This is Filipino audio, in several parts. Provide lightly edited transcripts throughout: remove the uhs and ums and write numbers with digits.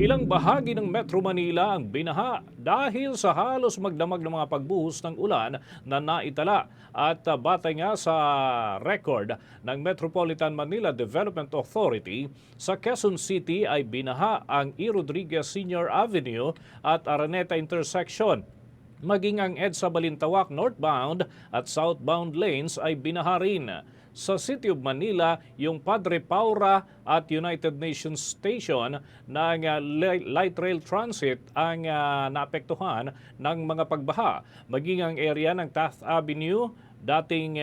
Ilang bahagi ng Metro Manila ang binaha dahil sa halos magdamag ng mga pagbuhos ng ulan na naitala. At batay nga sa record ng Metropolitan Manila Development Authority, sa Quezon City ay binaha ang E. Rodriguez Sr. Avenue at Araneta Intersection. Maging ang EDSA Balintawak northbound at southbound lanes ay binaha rin. Sa City of Manila, yung Padre Paura at United Nations Station ng Light Rail Transit ang naapektuhan ng mga pagbaha. Maging ang area ng Taft Avenue, dating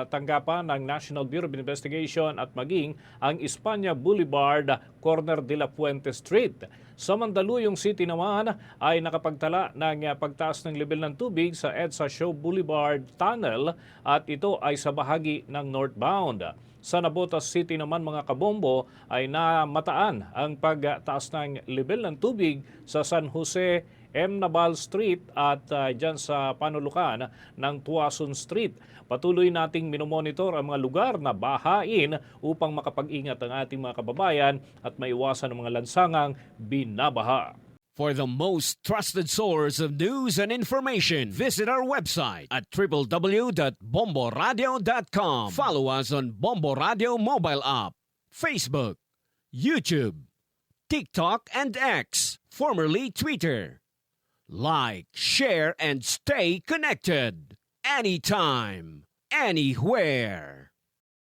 tanggapan ng National Bureau of Investigation at maging ang Espanya Boulevard, corner de la Puente Street. Sa Mandaluyong City naman ay nakapagtala ng pagtaas ng level ng tubig sa EDSA Show Boulevard Tunnel at ito ay sa bahagi ng northbound. Sa Navotas City naman mga kabombo ay namataan ang pagtaas ng level ng tubig sa San Jose M. Nabal Street at dyan sa panulukan ng Tuason Street. Patuloy nating minomonitor ang mga lugar na bahain upang makapag-ingat ang ating mga kababayan at maiwasan ang mga lansangang binabaha. For the most trusted source of news and information, visit our website at www.bomboradio.com. Follow us on Bombo Radio mobile app, Facebook, YouTube, TikTok, and X, formerly Twitter. Like, share, and stay connected. Anytime, anywhere.